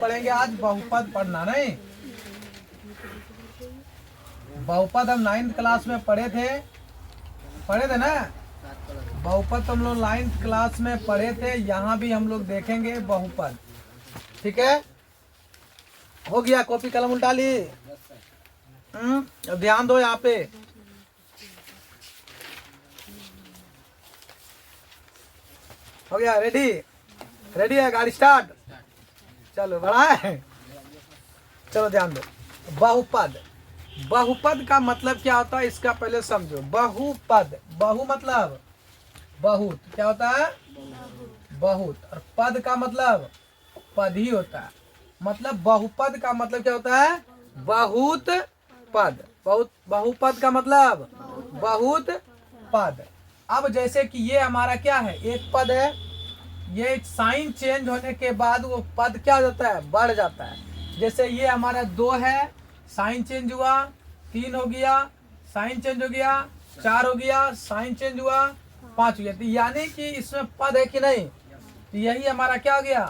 पढ़ेंगे आज बहुपद पढ़ना नहीं। बहुपद हम 9th क्लास में पढ़े थे ना। बहुपद तो हम लोग 9th क्लास में पढ़े थे। यहाँ भी हम लोग देखेंगे बहुपद। ठीक है, हो गया? कॉपी कलम उल्टा ली? अब ध्यान दो यहाँ पे। हो गया? रेडी है? गाड़ी स्टार्ट। चलो, बड़ा है। चलो ध्यान दो। बहुपद का मतलब क्या होता है इसका पहले समझो। बहुपद, बहु मतलब बहुत, क्या होता है? बहुत। और पद का मतलब पद ही होता है। मतलब बहुपद का मतलब क्या होता है? बहुत पद। बहुपद का मतलब बहुत पद। अब जैसे कि ये हमारा क्या है? एक पद है। ये साइन चेंज होने के बाद वो पद क्या हो जाता है? बढ़ जाता है। जैसे ये हमारा 2 है, साइन चेंज हुआ, 3 हो गया, साइन चेंज हो गया, 4 हो गया, साइन चेंज हुआ, 5 हो गया। तो यानी कि इसमें पद है कि नहीं? तो यही हमारा क्या हो गया?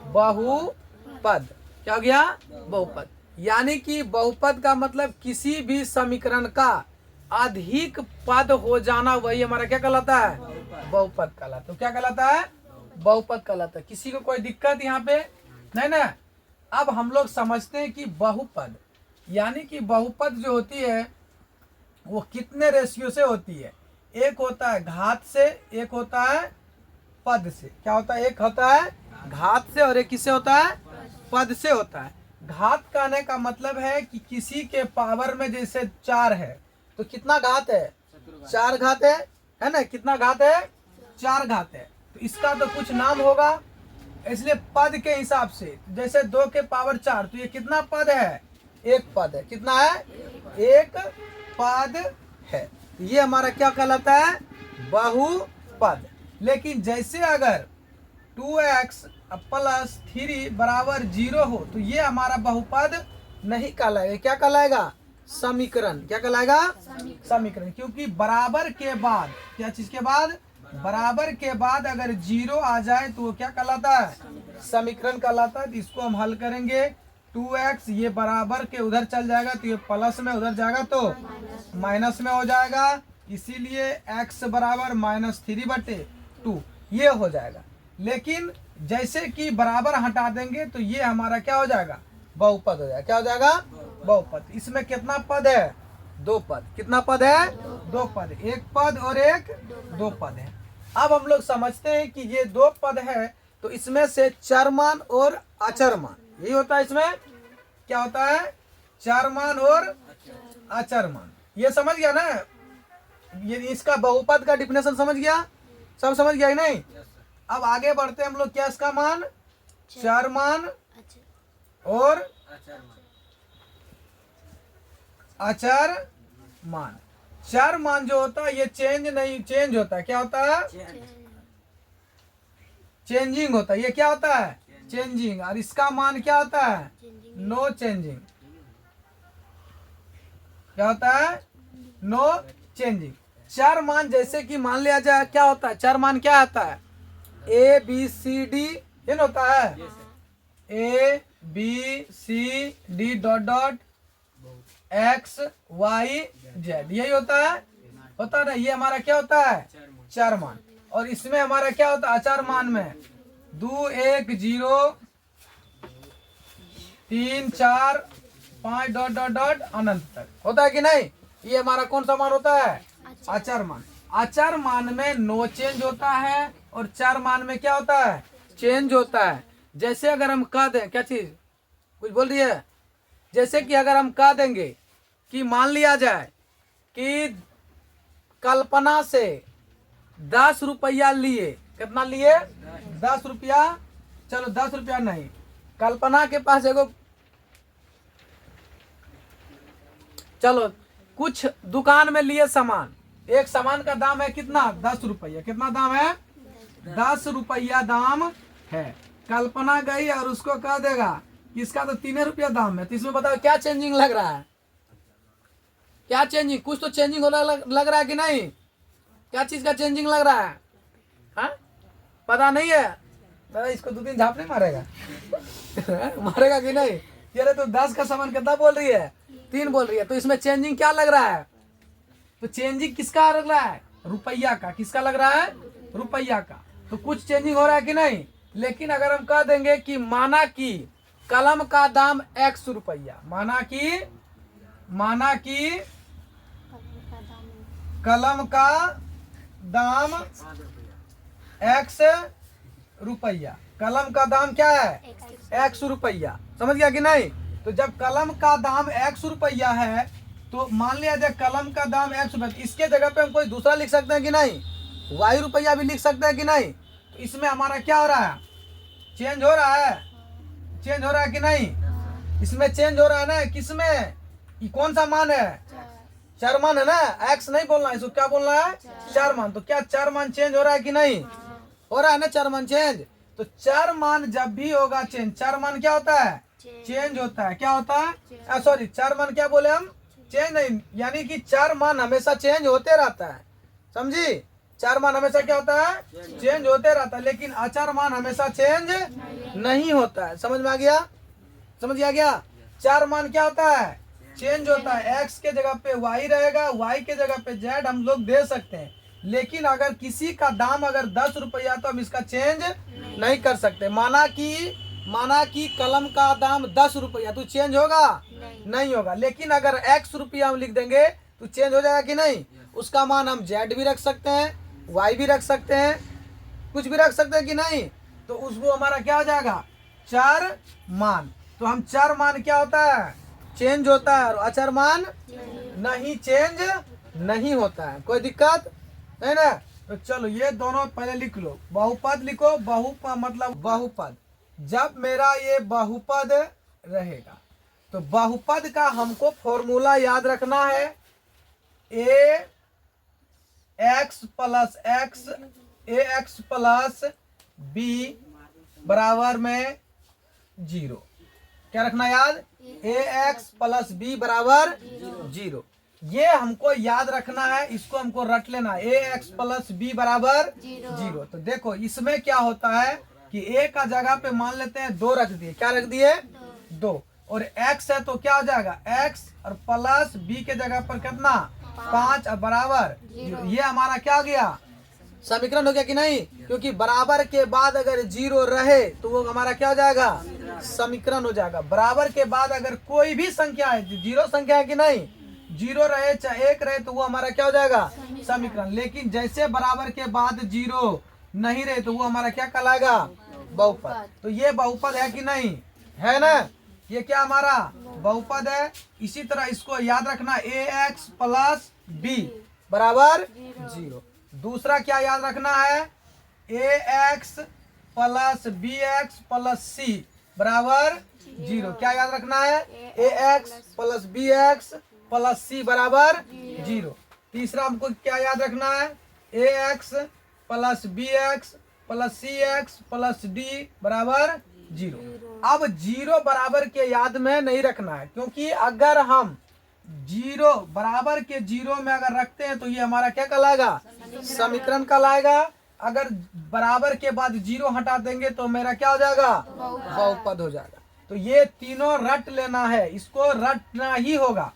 बहुपद। क्या हो गया? बहुपद। यानी कि बहुपद का मतलब किसी भी समीकरण का अधिक पद हो जाना, वही हमारा क्या कहलाता है? बहुपद कहलाता है। तो क्या कहलाता है? बहुपद कहलाता है। किसी को कोई दिक्कत यहाँ पे नहीं ना? अब हम लोग समझते हैं कि बहुपद यानी कि बहुपद जो होती है वो कितने रेशियो से होती है? एक होता है घात से, एक होता है पद से। क्या होता है? एक होता है घात से और एक किससे होता है? पद से होता है। घात कहने का मतलब है कि किसी के पावर में जैसे 4 है तो कितना घात है? 4 घात है ना? कितना घात है? 4 घात है। तो इसका तो कुछ नाम होगा, इसलिए पद के हिसाब से जैसे 2 के पावर 4, तो ये कितना पद है? एक पद है। कितना है? एक पद है। ये हमारा क्या कहलाता है? बहुपद। लेकिन जैसे अगर 2x प्लस 3 बराबर 0 हो तो ये हमारा बहुपद नहीं कहलाएगा। क्या कहलाएगा? समीकरण। क्या कहलाएगा? समीकरण। क्योंकि बराबर के बाद, क्या चीज के बाद? बराबर के बाद अगर 0 आ जाए तो वो क्या कहलाता है? समीकरण कहलाता है। तो इसको हम हल करेंगे। 2x ये बराबर के उधर चल जाएगा तो ये प्लस में उधर जाएगा तो माइनस में हो जाएगा। इसीलिए x बराबर -3/2 ये हो जाएगा। लेकिन जैसे कि बराबर हटा देंगे तो ये हमारा क्या हो जाएगा? बहुपद हो जाएगा। क्या हो जाएगा? बहुपद। इसमें कितना पद है? 2 पद। कितना पद है? 2 पद। एक पद और एक 2 पद है। अब हम लोग समझते हैं कि ये 2 पद है तो इसमें से चरमान और अचरमान, यही होता है। इसमें क्या होता है? चरमान और अचरमान। ये समझ गया ना? ये इसका बहुपद का डिफिनेशन समझ गया? सब समझ गया कि नहीं? अब आगे बढ़ते हम लोग। क्या इसका मान? चरमान और अचरमान। चरमान जो होता है ये चेंज होता है। क्या होता है? चेंजिंग होता है। ये क्या होता है? चेंजिंग। और इसका मान क्या होता है? No changing. क्या होता है? No changing. चार मान जैसे कि मान लिया जाए, क्या होता है? चार मान क्या आता है? A B C D ये ना होता है? A B C D dot X Y Z यही होता है ना? ये हमारा क्या होता है? चार मान। और इसमें हमारा क्या होता है? अचार मान में 2 1 0 3 4 5 डॉट अनंत तक होता है कि नहीं? ये हमारा कौन सा मान होता है? अचर मान। अचर मान में नो चेंज होता है और चार मान में क्या होता है? चेंज होता है। जैसे अगर हम कह दें, क्या चीज कुछ बोल रही है? जैसे कि अगर हम कह देंगे कि मान लिया जाए कि कल्पना से 10 रुपया लिए। कितना लिए? 10 रुपया। चलो 10 रुपया नहीं, कल्पना के पास एगो, चलो कुछ दुकान में लिए सामान। एक सामान का दाम है कितना? 10 रुपया। कितना दाम है? 10 रुपया दाम है। कल्पना गई और उसको कह देगा कि इसका तो 3 रुपया दाम है। तो इसमें बताओ क्या चेंजिंग लग रहा है? क्या चेंजिंग? कुछ तो चेंजिंग होने लग रहा है कि नहीं? क्या चीज का चेंजिंग लग रहा है? हाँ? पता नहीं है? दादा इसको 2-3 झाप नहीं मारेगा? मारेगा कि नहीं? ये तो 10 का सामान कितना बोल रही है? 3 बोल रही है। तो इसमें चेंजिंग क्या लग रहा है? तो चेंजिंग किसका लग रहा है? रुपया का। किसका लग रहा है? रुपया का। तो कुछ चेंजिंग हो रहा है कि नहीं? लेकिन अगर हम कह देंगे कि माना कि कलम का दाम x रुपया, माना कि कलम का दाम x रुपया, कलम का दाम क्या है? x रुपया। समझ गया कि नहीं? तो जब कलम का दाम x रुपया है तो मान लिया जाए कलम का दाम x रुपया, इसके जगह पे हम कोई दूसरा लिख सकते हैं कि नहीं? y रुपया भी लिख सकते हैं कि नहीं? तो इसमें हमारा क्या हो रहा है? चेंज हो रहा है। चेंज हो रहा है कि नहीं? इसमें चेंज हो रहा है ना। किसमें? ये कौन सा मान है? चर मान है ना। x नहीं बोलना, इसको क्या बोलना है? चर मान। तो क्या चर मान चेंज हो रहा है कि नहीं? हो रहा है ना चर मान चेंज। तो चर मान जब भी होगा चेंज, चर मान क्या होता है? चेंज होता है। क्या होता है? सॉरी, चर मान क्या बोले हम? चेंज नहीं, यानी कि चर मान हमेशा चेंज होते रहता है। समझी? चर मान हमेशा क्या होता है? चेंज होते रहता है। लेकिन अचर मान हमेशा चेंज नहीं होता है। समझ में आ गया? समझ आ गया? चर मान क्या होता है? चेंज होता है। x के जगह पे y रहेगा, y के जगह पे z हम लोग दे सकते हैं। लेकिन अगर किसी का दाम अगर 10 रुपया तो हम इसका चेंज नहीं कर सकते। माना कि कलम का दाम 10 रुपया, तो चेंज होगा? नहीं होगा। लेकिन अगर x रुपया हम लिख देंगे तो चेंज हो जाएगा कि नहीं? उसका मान हम z भी रख सकते हैं, y भी रख सकते हैं, कुछ भी रख सकते हैं कि नहीं? तो उसको हमारा क्या हो जाएगा? चर मान। तो हम चर मान क्या होता है? चेंज होता है। और अचर मान नहीं, चेंज नहीं होता है। कोई दिक्कत नहीं ना? तो चलो ये दोनों पहले लिख लो। बहुपद लिखो। बहुपद मतलब बहुपद। जब मेरा ये बहुपद रहेगा तो बहुपद का हमको फॉर्मूला याद रखना है। ax प्लस b बराबर में 0। क्या रखना याद? ax प्लस b बराबर 0। ये हमको याद रखना है, इसको हमको रट लेना है। ax प्लस b बराबर 0। तो देखो इसमें क्या होता है कि a का जगह पे मान लेते हैं 2 रख दिए। क्या रख दिए? 2। और x है तो क्या हो जाएगा? x और प्लस b के जगह पर कितना? 5 और बराबर 0। ये हमारा क्या हो गया? समीकरण हो गया कि नहीं? क्योंकि बराबर के बाद अगर 0 रहे तो वो हमारा क्या हो जाएगा? समीकरण हो जाएगा। बराबर के बाद अगर कोई भी संख्या है, 0 संख्या है कि नहीं, 0 रहे चाहे 1 रहे तो वो हमारा क्या हो जाएगा? समीकरण। लेकिन जैसे बराबर के बाद 0 नहीं रहे तो वो हमारा क्या कहलाएगा? बहुपद। तो ये बहुपद है कि नहीं? है ना? ये क्या हमारा बहुपद है। इसी तरह इसको याद रखना, ax प्लस b बराबर 0। दूसरा क्या याद रखना है? ax plus bx plus c बराबर 0। क्या याद रखना है? ax plus bx plus c बराबर 0। तीसरा हमको क्या याद रखना है? ax plus bx plus cx plus d बराबर 0। अब 0 बराबर के याद में नहीं रखना है, क्योंकि अगर हम 0 बराबर के 0 में अगर रखते हैं तो ये हमारा क्या कहलाएगा? समीकरण कहलाएगा। अगर बराबर के बाद 0 हटा देंगे तो मेरा क्या हो जाएगा? बहुपद हो जाएगा। तो ये तीनों रट लेना है, इसको रटना ही होगा।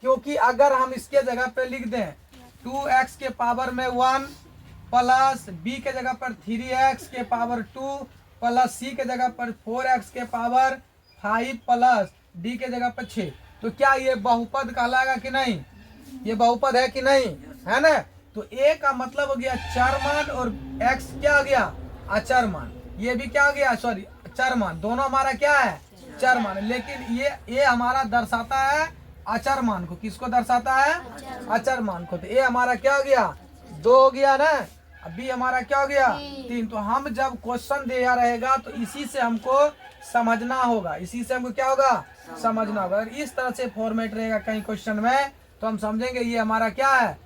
क्योंकि अगर हम इसके जगह पे लिख दें 2x के पावर में 1 प्लस b के जगह पर 3x के पावर 2 प्लस c के जगह पर 4x के पावर 5 प्लस d के जगह पर 6, तो क्या ये बहुपद कहलाएगा कि नहीं? ये बहुपद है कि नहीं? है ना? तो a का मतलब हो गया चर मान और x क्या हो गया? अचर मान। ये भी क्या हो गया? सॉरी, चर मान। दोनों हमारा क्या है? चर मान। लेकिन ये हमारा दर्शाता है अचर मान को। किसको दर्शाता है? अचर मान को। तो ये हमारा क्या हो गया? 2 हो गया ना। अभी हमारा क्या हो गया? 3। तो हम जब क्वेश्चन दिया रहेगा तो इसी से हमको समझना होगा। इसी से हमको क्या होगा? समझना होगा। अगर इस तरह से फॉर्मेट रहेगा कहीं क्वेश्चन में तो हम समझेंगे ये हमारा क्या है?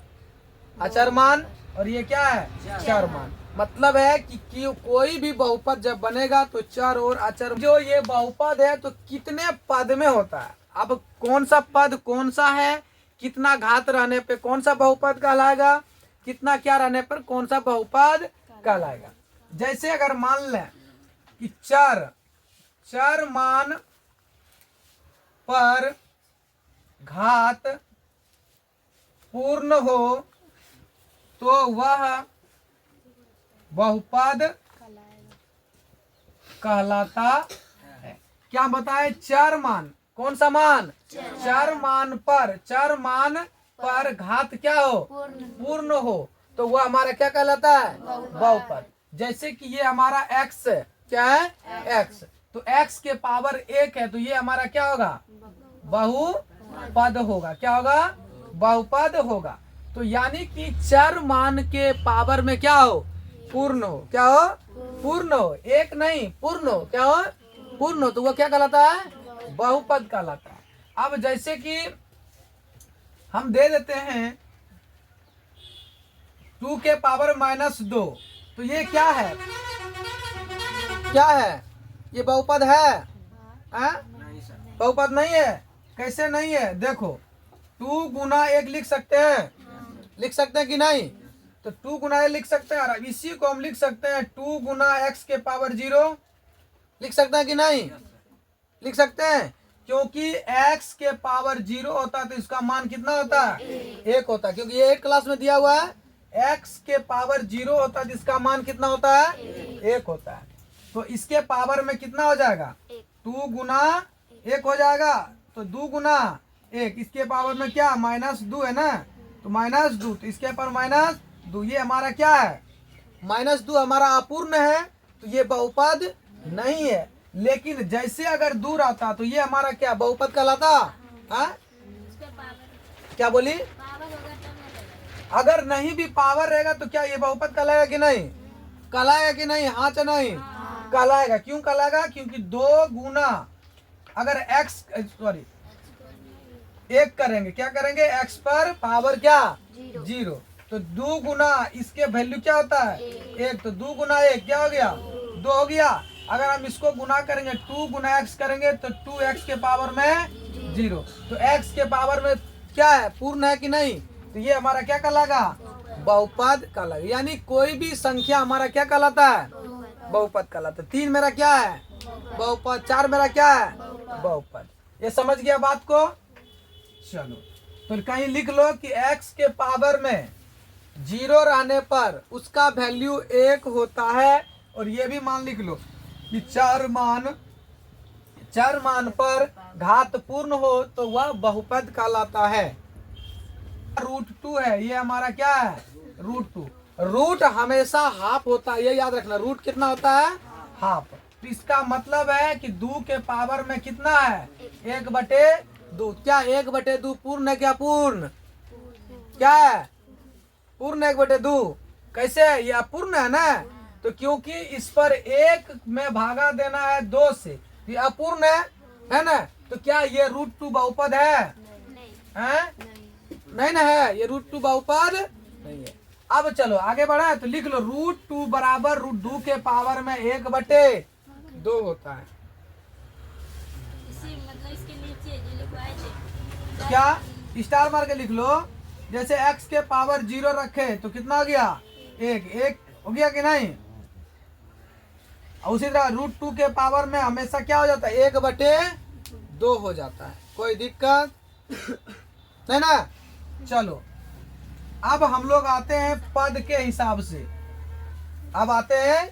अचर मान। और ये क्या है? चर मान। मतलब है कि कोई भी बहुपद जब बनेगा तो चर और अचर, जो ये बहुपद है तो कितने पद में होता है। अब कौन सा पद कौन सा है, कितना घात रहने पे कौन सा बहुपद कहलाएगा, कितना क्या रहने पर कौन सा बहुपद कहलाएगा। जैसे अगर मान लें कि चर मान पर घात पूर्ण हो तो वह बहुपद कहलाता है। क्या बताए? चर मान, कौन सा मान? चर मान पर घात क्या हो? पूर्ण हो तो वह हमारा क्या कहलाता है? बहुपद। जैसे कि ये हमारा x क्या है? x, तो x के पावर 1 है तो ये हमारा क्या होगा? बहुपद होगा। क्या होगा? बहुपद होगा। तो यानी कि चर मान के पावर में क्या हो? पूर्ण हो। क्या हो? पूर्ण हो, एक नहीं, पूर्ण हो। क्या हो? पूर्ण हो तो वो क्या कहलाता है? बहुपद कहलाता है। अब जैसे कि हम दे देते हैं 2 के पावर -2, तो ये क्या है? क्या है? ये बहुपद है? बहुपद नहीं है। कैसे नहीं है? देखो 2 गुना 1 लिख सकते हैं, लिख सकते हैं कि नहीं? तो 2 गुना 1 लिख सकते हैं, और इसी को हम लिख सकते हैं 2 गुना x के पावर 0, लिख सकते हैं कि नहीं? लिख सकते हैं, क्योंकि x के पावर 0 होता है तो इसका मान कितना होता है? 1 होता है, क्योंकि ये 8 क्लास में दिया हुआ है। x के पावर 0 होता है तो इसका मान कितना होता है? 1 होता है। तो इसके पावर में कितना हो जाएगा? 2 गुना 1 हो जाएगा, तो 2 गुना 1, इसके पावर में क्या? -2 है ना, तो -2, तो इसके पावर -2, ये हमारा क्या है? -2 हमारा अपूर्ण है, तो ये बहुपद नहीं है। लेकिन जैसे अगर दूर आता तो ये हमारा क्या? बहुपद कहलाता। हाँ, क्या बोली? अगर नहीं भी पावर रहेगा तो क्या ये बहुपद कहलाएगा कि नहीं? कहलाएगा कि नहीं? हाँ या नहीं? कहलाएगा। क्यों कहलाएगा? क्योंकि 2 गुना अगर x, सॉरी 1 करेंगे, क्या करेंगे? x पर पावर क्या? 0, तो 2 गुना इसके वैल्यू क्या होता है? 1, तो 2 गुना 1 क्या हो गया? 2 हो गया। अगर हम इसको गुना करेंगे 2 गुना x करेंगे तो 2x के पावर में 0, तो x के पावर में क्या है? पूर्ण है कि नहीं? तो ये हमारा क्या कहलाएगा? बहुपद कहलाएगा। यानी कोई भी संख्या हमारा क्या कहलाता है? बहुपद कहलाता है। 3 मेरा क्या है? बहुपद। 4 मेरा क्या है? बहुपद। ये समझ गया बात को? चलो, तो कहीं लिख लो कि x के पावर में 0 रहने पर उसका वैल्यू 1 होता है, और ये भी मान लिख लो कि चर मान पर घात पूर्ण हो तो वह बहुपद कहलाता है। √2 है, ये हमारा क्या है? √2। रूट हमेशा हाफ होता है, ये याद रखना। रूट कितना होता है? हाफ। तो इसका मतलब है कि 2 के पावर में कितना है? 1/2। क्या 1/2 पूर्ण है? क्या पूर्ण? क्या है? पूर्ण 1/2। कैसे है? ये अपूर्ण है ना, तो क्योंकि इस पर 1 में भागा देना है 2 से, ये अपूर्ण है ना, तो क्या ये √2 बहुपद है? नहीं ना है, ये √2 बहुपद नहीं है। अब चलो आगे बढ़े, तो लिख लो √2 बराबर √2 के पावर में 1/2 होता है। क्या? स्टार मार के लिख लो। जैसे x के पावर 0 रखे तो कितना हो गया? 1 हो गया कि नहीं? उसी तरह √2 के पावर में हमेशा क्या हो जाता है? 1/2 हो जाता है। कोई दिक्कत नहीं ना? चलो, अब हम लोग आते हैं पद के हिसाब से। अब आते हैं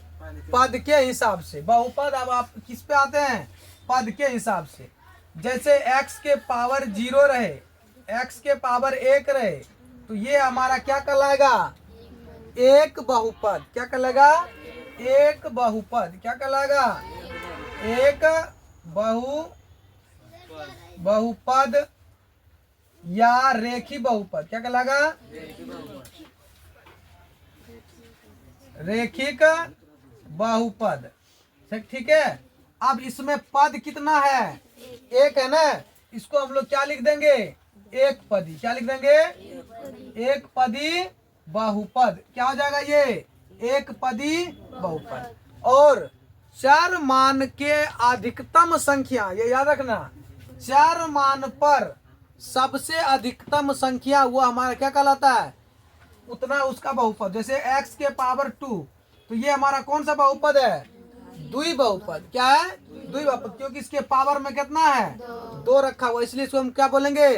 पद के हिसाब से बहुपद। अब आप किस पे आते हैं? पद के हिसाब से। जैसे x के पावर 0 रहे, x के पावर 1 रहे, तो ये हमारा क्या कहलाएगा? एक बहुपद। क्या कहलाएगा? एक बहुपद। क्या कहलाएगा? एक बहुपद या रेखी बहुपद। क्या कहलाएगा? रेखिक बहुपद। ठीक है। अब इसमें पद कितना है? 1 है ना, इसको हम लोग क्या लिख देंगे? एक पदी। क्या लिख देंगे? एक पदी बहुपद। क्या हो जाएगा ये? एक पदी बहुपद। और चर मान के अधिकतम संख्या, ये याद रखना, चर मान पर सबसे अधिकतम संख्या वो हमारा क्या कहलाता है? उतना उसका बहुपद। जैसे x के पावर 2, तो ये हमारा कौन सा बहुपद है? द्वि बहुपद। क्या है? द्वि बहुपद, क्योंकि इसके पावर में कितना है? 2 रखा हुआ, इसलिए इसको हम क्या बोलेंगे?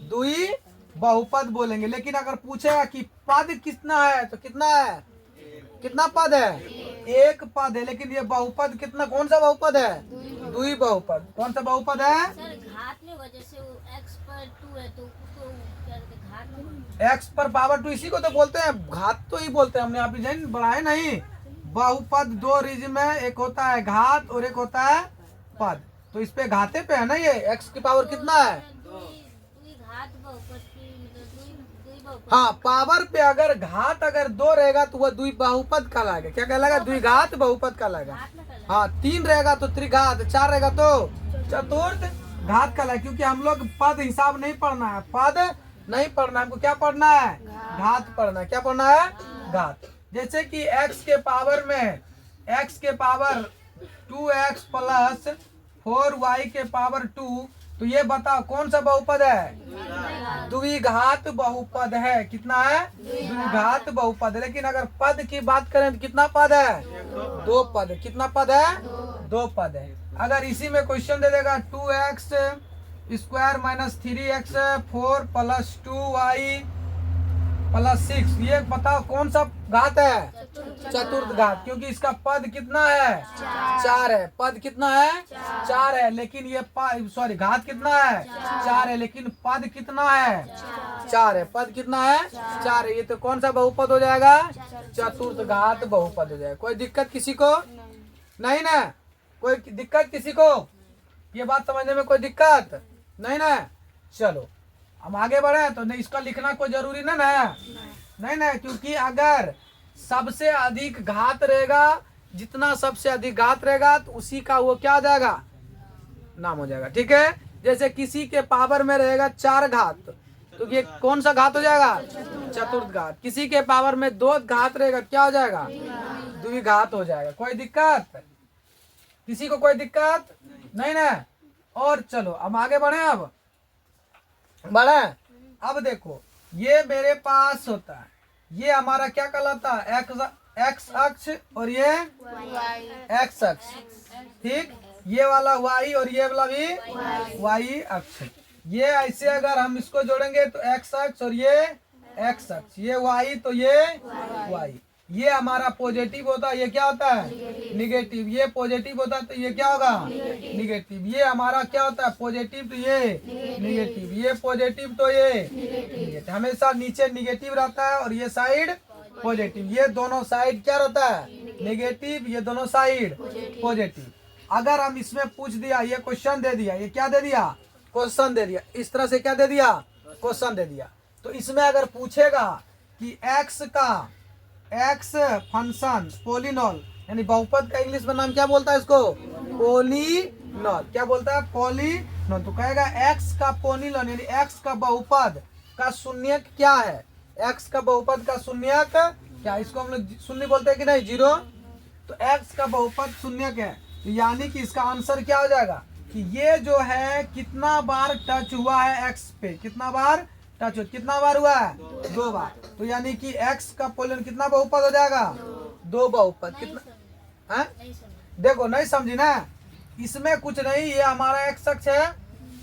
द्वि बहुपद बोलेंगे। लेकिन अगर पूछेगा कि पद कितना है तो कितना है? कितना पद है? एक पद है। लेकिन ये बहुपद कितना, कौन सा बहुपद है? द्वि बहुपद। कौन सा बहुपद है? घात में वजह से वो x पर 2 है तो उसको क्या कहते हैं? घात में। x पर पावर 2, इसी को तो बोलते हैं घात, तो ही बोलते हैं हमने, आप डिजाइन बढ़ाए नहीं। बहुपद 2 रीज में, एक होता है घात और एक होता है पद। तो इस पे घाते पे है ना, ये x की पावर कितना है? घात बहुपद की द्वि बहुपद। हाँ, पावर पे अगर घात अगर 2 रहेगा तो वह द्वि बहुपद कहलाएगा। क्या कहलाएगा? द्विघात बहुपद कहलाएगा। हाँ, 3 रहेगा तो त्रिघात, 4 रहेगा तो चतुर्थ घात कहलाएगा। क्योंकि हम लोग पद हिसाब नहीं पढ़ना है, पद नहीं पढ़ना है, हमको क्या पढ़ना है? घात पढ़ना है। क्या पढ़ना है? घात। जैसे कि x के पावर में, x के पावर 2x प्लस 4y के पावर 2, तो ये बताओ कौन सा बहुपद है? द्विघात बहुपद है। कितना है? द्विघात बहुपद है। लेकिन अगर पद की बात करें तो कितना पद है? 2 पद। कितना पद है? 2 पद है। अगर इसी में क्वेश्चन दे देगा 2x square minus 3x 4 plus 2y plus 6, ये बताओ कौन सा घात है? चतुर्थ घात। क्योंकि इसका पद कितना है? 4 है। पद कितना है? 4 है। लेकिन ये सॉरी, घात कितना है? 4 है। लेकिन पद कितना है? 4 है। पद कितना है? 4 है। ये तो कौन सा बहुपद हो जाएगा? चतुर्थ घात बहुपद हो जाएगा। कोई दिक्कत किसी को नहीं ना? कोई दिक्कत किसी को? ये बात समझने में कोई दिक्कत नहीं ना? चलो हम आगे बढ़े। तो नहीं, इसका लिखना कोई जरूरी ना नहीं ना, क्योंकि अगर सबसे अधिक घात रहेगा, जितना सबसे अधिक घात रहेगा तो उसी का वो क्या हो जाएगा? नाम हो जाएगा। ठीक है, जैसे किसी के पावर में रहेगा 4 घात, तो ये कौन सा घात हो जाएगा? चतुर्थ घात। किसी के पावर में 2 घात रहेगा, क्या हो जाएगा? द्विघात हो जाएगा। कोई दिक्कत किसी को? कोई दिक्कत नहीं ना? और चलो हम आगे बढ़े। अब बढ़े। अब देखो, ये मेरे पास होता है, ये हमारा क्या कहलाता है? एक्स अक्ष और ये एक्स अक्ष। ठीक, ये वाला वाई और ये वाला भी वाई अक्ष। ये ऐसे अगर हम इसको जोड़ेंगे तो एक्स अक्ष और ये एक्स अक्ष, ये वाई तो ये वाई। ये हमारा पॉजिटिव होता है, ये क्या होता है? निगेटिव। ये पॉजिटिव होता है तो ये क्या होगा? निगेटिव। ये हमारा क्या होता है? पॉजिटिव तो ये निगेटिव। ये पॉजिटिव तो ये निगेटिव। हमेशा नीचे निगेटिव रहता है और ये साइड पॉजिटिव। ये दोनों साइड क्या रहता है? निगेटिव। ये दोनों साइड पॉजिटिव। अगर हम इसमें पूछ दिया, ये क्वेश्चन दे दिया, ये क्या दे दिया? क्वेश्चन दे दिया। इस तरह से क्या दे दिया? क्वेश्चन दे दिया। तो इसमें अगर पूछेगा कि एक्स फंक्शन पोलिनॉल, यानी बहुपद का इंग्लिश में नाम क्या बोलता है इसको? पोलिनॉल। क्या बोलता है? पोलिनॉल। तो कहेगा एक्स का पोलिनॉल यानी एक्स का बहुपद का शून्यक क्या है? एक्स का बहुपद का शून्यक क्या? इसको हम लोग शून्य बोलते हैं कि नहीं? 0। तो एक्स का बहुपद शून्यक है, तो यानी कि इसका आंसर क्या हो जाएगा? कि ये जो है कितना बार टच हुआ है एक्स पे? कितना बार टच हो? कितना बार हुआ है? 2 बार। तो यानी कि x का पोलिनॉल कितना बहुपद हो जाएगा? 2 बहुपद। कितना है? देखो नहीं समझी ना? इसमें कुछ नहीं, ये हमारा x अक्ष है,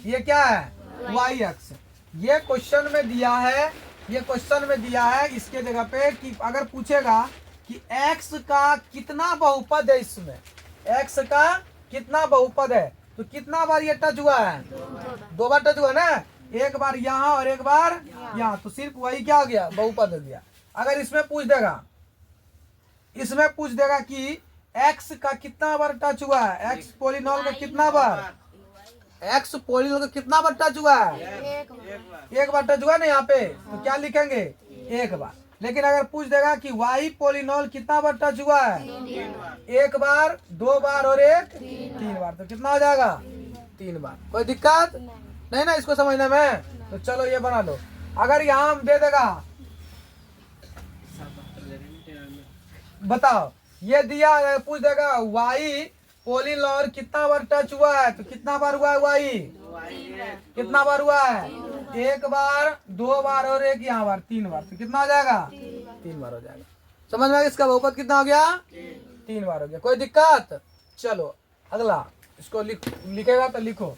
ये क्या है? y अक्ष। ये क्वेश्चन में दिया है, ये क्वेश्चन में दिया है इसके जगह पे कि अगर पूछेगा कि x का कितना बहुपद है, इसमें x का कितना बहुपद है, तो कितना बार ये टच हुआ है? 2 बार टच हुआ ना? एक बार यहाँ और एक बार यहाँ, तो सिर्फ वही क्या हो गया? बहुपद हो गया। अगर इसमें पूछ देगा कि x का कितना बार टच हुआ है, x पोलिनॉल का कितना बार, x पोलिनॉल का कितना बार टच हुआ है? एक बार टच हुआ ना यहाँ पे, तो क्या लिखेंगे? 1 बार। लेकिन अगर पूछ देगा कि y पोलिनॉल कितना बार टच हुआ है? 1 बार, 2 बार और 3 बार, तो कितना हो जाएगा? 3 बार। कोई दिक्कत नहीं ना इसको समझने में? तो चलो ये बना लो। अगर यहाँ हम दे देगा, बताओ, ये दिया, पूछ देगा वाई पोलिनॉल कितना बार टच हुआ है, तो कितना बार हुआ है वाई? कितना बार हुआ है? 1 बार, 2 बार और 1 यहाँ बार, 3 बार। तो कितना हो जाएगा? 3 बार हो जाएगा। समझ में? इसका बहुपद कितना हो गया? 3 बार हो गया। कोई दिक्कत? चलो अगला, इसको लिखेगा तो लिखो।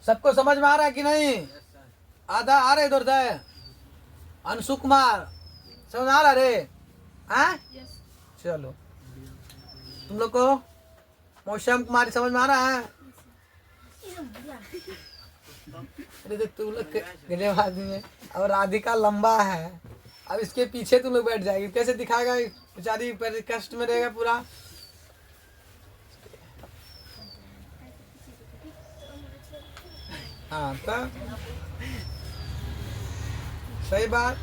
सबको समझ में आ रहा है कि नहीं? आधा आ रहा है इधर से। अंशु कुमार समझ आ रहा रे? हाँ चलो, तुम लोग को मौसम कुमारी समझ में आ रहा है? अरे तो तुम लोग गजब आदमी है। और राधिका लंबा है, अब इसके पीछे तुम लोग बैठ जाएगी, कैसे दिखाएगा? बेचारी कष्ट में रहेगा पूरा। हाँ तो सही बात।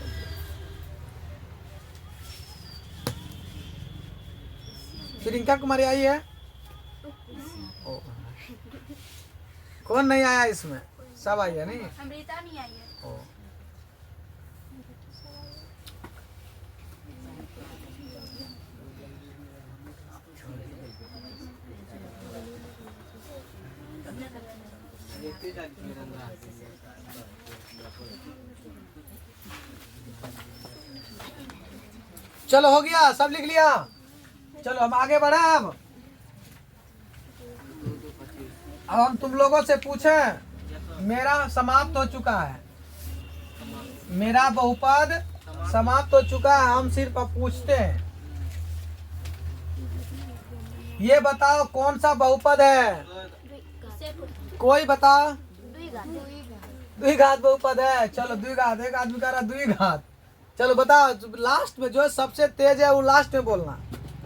प्रियंका कुमारी आई है? ओ, कौन नहीं आया इसमें? सब आई है नहीं? अमृता नहीं आई है। ओ, चलो हो गया, सब लिख लिया। चलो हम आगे बढ़े। अब हम तुम लोगों से पूछें, मेरा समाप्त हो चुका है, मेरा बहुपद समाप्त हो चुका है। हम सिर्फ अब पूछते हैं, ये बताओ कौन सा बहुपद है? कोई बताओ। द्विघात बहुपद है। चलो द्विघात, एक आदमी कह रहा द्विघात। चलो बताओ, लास्ट में जो सबसे तेज है वो लास्ट में बोलना,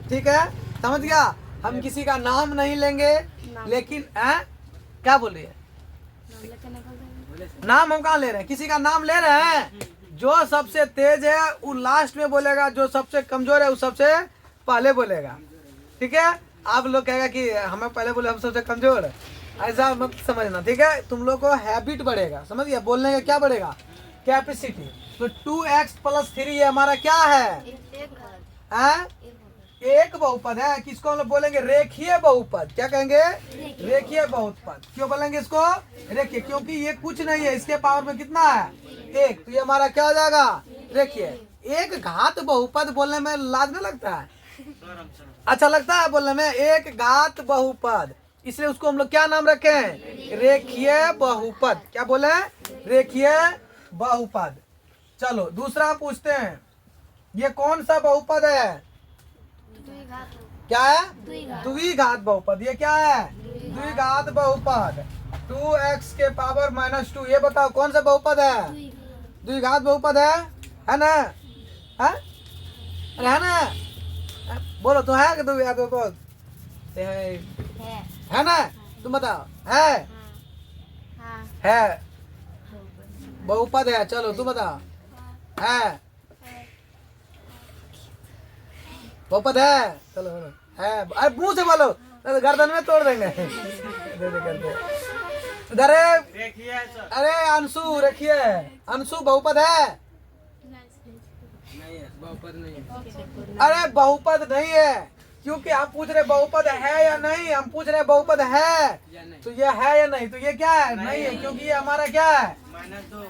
ठीक है? समझ गया? हम किसी का नाम नहीं लेंगे, लेकिन क्या बोल रही है? नाम हम कहाँ ले रहे हैं? किसी का नाम ले रहे हैं। जो सबसे तेज है वो लास्ट में बोलेगा, जो सबसे कमजोर है वो सबसे पहले बोलेगा, ठीक है? आप लोग कहेगा कि हमें पहले बोले हम सबसे कमजोर है, ऐसा मत समझना, ठीक है? तुम लोग को हैबिट बढ़ेगा, समझ गया? बोलने का क्या बढ़ेगा? कैपेसिटी। तो 2x + 3 ये हमारा क्या है? एक बहुपद है। किसको हम लोग बोलेंगे? रेखीय बहुपद। क्या कहेंगे? रेखीय बहुपद। क्यों बोलेंगे इसको रेखीय? क्योंकि ये कुछ नहीं है, इसके पावर में कितना है? 1। तो ये हमारा क्या हो जाएगा? रेखीय। एक घात बहुपद बोलने में लाज नहीं लगता है? अच्छा लगता है बोलने में? एक घात बहुपद, इसलिए उसको हम लोग क्या नाम रखे हैं? रेखीय बहुपद। क्या बोले? रेखीय बहुपद। चलो दूसरा पूछते हैं, ये कौन सा बहुपद है? क्या है? द्विघात बहुपद। ये क्या है? द्विघात बहुपद। 2x के पावर -2। ये बताओ कौन सा बहुपद है? द्विघात बहुपद है ना? है? अरे है ना? बोलो तो है कि द्विघात बहुपद है ना? तुम बताओ। है? है बहुपद है। चलो तुम बताओ। है बहुपद है? चलो है। अरे मुंह से बोलो, गर्दन में तोड़ देंगे। अरे अंशु रखिए, अंशु बहुपद है? बहुपद नहीं। अरे बहुपद नहीं है, क्योंकि हम पूछ रहे बहुपद है या नहीं। हम पूछ रहे बहुपद है, तो ये है या नहीं? तो ये क्या है? नहीं है, क्योंकि ये हमारा क्या है?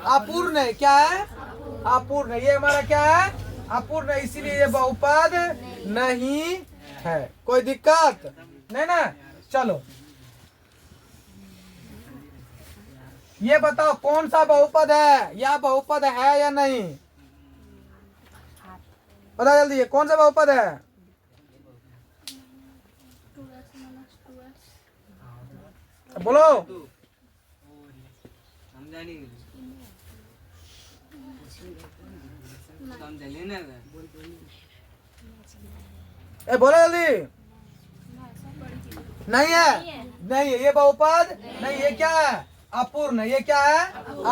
अपूर्ण है। क्या है? अपूर्ण है। ये हमारा क्या है? अपूर्ण है, इसीलिए ये बहुपद नहीं है। कोई दिक्कत नहीं ना? चलो ये बताओ कौन सा बहुपद है? या बहुपद है या नहीं? बता जल्दी, ये कौन सा बहुपद है? बोलो। ए बोलो जल्दी। नहीं है, नहीं है, ये बहुपद नहीं। ये क्या है? अपूर्ण। ये क्या है?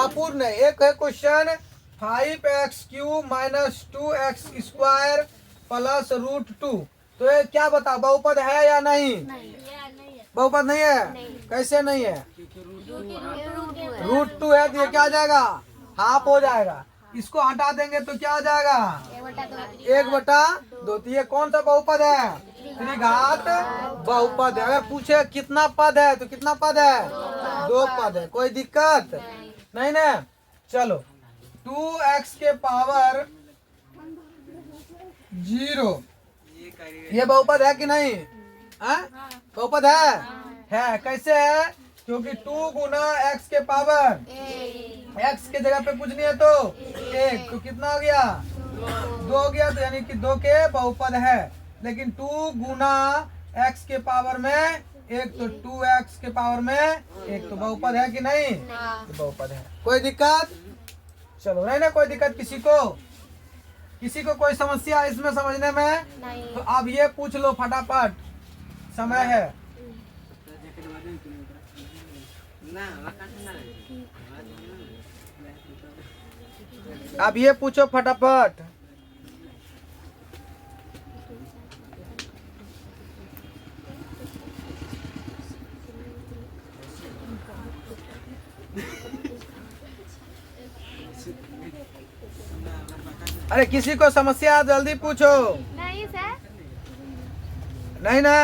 अपूर्ण। एक है question 5x³ minus 2x² plus √2। तो ये क्या बता, बहुपद है या नहीं? बहुपद नहीं है। कैसे नहीं है? √2 है तो ये क्या आ जाएगा? हाफ हो जाएगा। इसको हटा देंगे तो क्या आ जाएगा? 1/2। तो ये कौन सा बहुपद है? त्रिघात बहुपद है। अगर पूछे कितना पद है तो कितना पद है? 2 पद है। कोई दिक्कत नहीं ना। चलो 2x के पावर 0 ये बहुपद है कि नहीं? बहुपद है। कैसे है? क्योंकि 2 गुना x के पावर x के जगह पे पूछनी है तो 1, तो कितना हो गया? 2 हो गया। तो यानी कि 2 के बहुपद है। लेकिन 2 गुना x के पावर में 1, तो 2x के पावर में 1, तो बहुपद है कि नहीं? तो बहुपद है। कोई दिक्कत? चलो नहीं ना, कोई दिक्कत किसी को कोई समस्या इसमें समझने में? तो अब ये पूछ लो फटाफट, समय है। अब ये पूछो फटाफट। अरे किसी को समस्या जल्दी पूछो। नहीं सर। नहीं ना।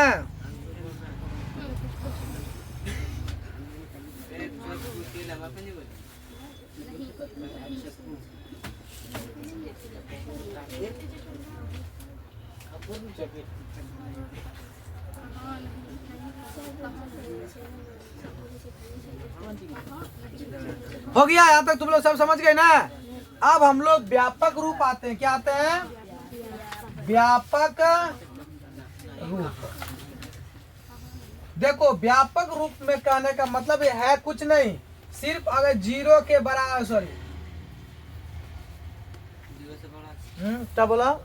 हो गया? यहाँ तक तुम लोग सब समझ गए ना? अब हम लोग व्यापक रूप आते हैं। क्या आते हैं? व्यापक रूप। देखो व्यापक रूप में कहने का मतलब ये है कुछ नहीं, सिर्फ अगर 0 के बराबर, सॉरी क्या बोला?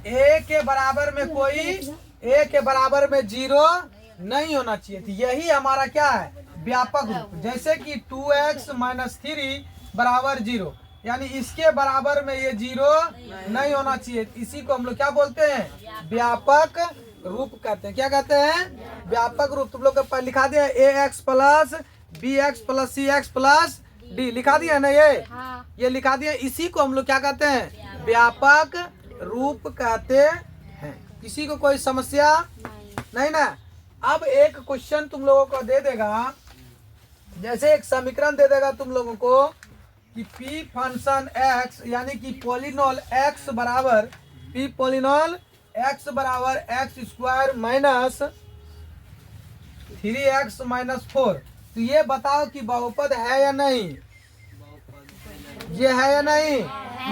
a के बराबर में कोई a के बराबर में 0 नहीं होना चाहिए थी। यही हमारा क्या है? व्यापक रूप। जैसे कि 2x - 3 बराबर 0, यानी इसके बराबर में ये 0 नहीं होना चाहिए। इसी को हम लोग क्या बोलते हैं? व्यापक रूप कहते हैं। क्या कहते हैं? व्यापक रूप। तुम लोग लिखा दिया ax plus bx plus cx plus d, लिखा दिया ना ये लिखा दिया। इसी को हम लोग क्या कहते हैं? व्यापक रूप कहते हैं। किसी को कोई समस्या नहीं ना? अब एक क्वेश्चन तुम लोगों को दे देगा, जैसे एक समीकरण दे देगा तुम लोगों को कि p फंक्शन x यानी कि पॉलिनॉल x बराबर p पॉलिनॉल x बराबर x² माइनस 3x - 4। तो ये बताओ कि बहुपद है या नहीं? ये है या नहीं?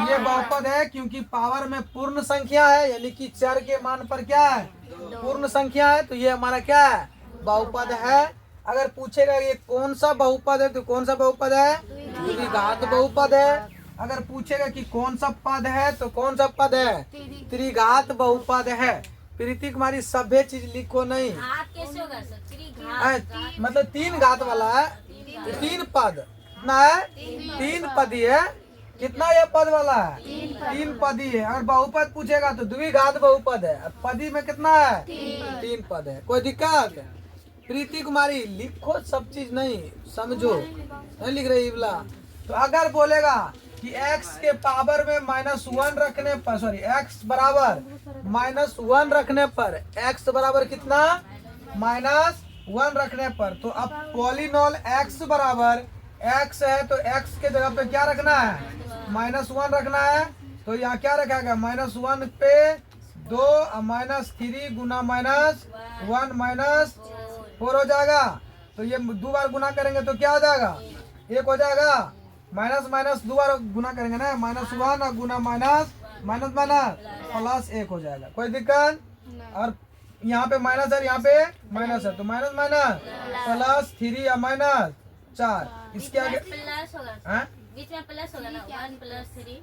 ये बहुपद है, क्योंकि पावर में पूर्ण संख्या है, यानी कि चर के मान पर क्या है? पूर्ण संख्या है। तो ये हमारा क्या है? बहुपद है। अगर पूछेगा ये कौन सा बहुपद है, तो कौन सा बहुपद है? द्विघात बहुपद है। अगर पूछेगा कि कौन सा पद है, तो कौन सा पद है? त्रिघात बहुपद है। प्रीति कुमारी सभ्य चीज लिखो नहीं। कैसे होगा सर? त्रिघात मतलब 3 घात वाला है, 3 पद। कितना है? 3 पदी है। कितना ये पद वाला है? 3 पदी है। अगर बहुपद पूछेगा तो द्विघात बहुपद है। और पदी में कितना है? 3 पद है। कोई दिक्कत? प्रीति कुमारी लिखो सब चीज, नहीं समझो, नहीं लिख रही इबला। तो अगर बोलेगा कि x के पावर में -1 रखने पर, सॉरी x बराबर -1 रखने पर, x बराबर कितना? -1 रखने पर, तो अब पॉलिनॉल x बराबर x है तो x के जगह पे क्या रखना है? -1 रखना है। तो यहाँ क्या रखेगा? -1 पे 2 -3 गुना -1 -4 हो जाएगा। तो ये 2 बार गुना करेंगे तो क्या हो जाएगा? 1 हो जाएगा। माइनस 2 बार गुना करेंगे ना, -1 और गुना माइनस प्लस 1 हो जाएगा। कोई दिक्कत? और यहाँ पे माइनस है, यहाँ पे माइनस है, तो माइनस प्लस 3 या -4 इसके आगे प्लस होगा, हाँ? बीच में प्लस होगा ना, 1 + 3।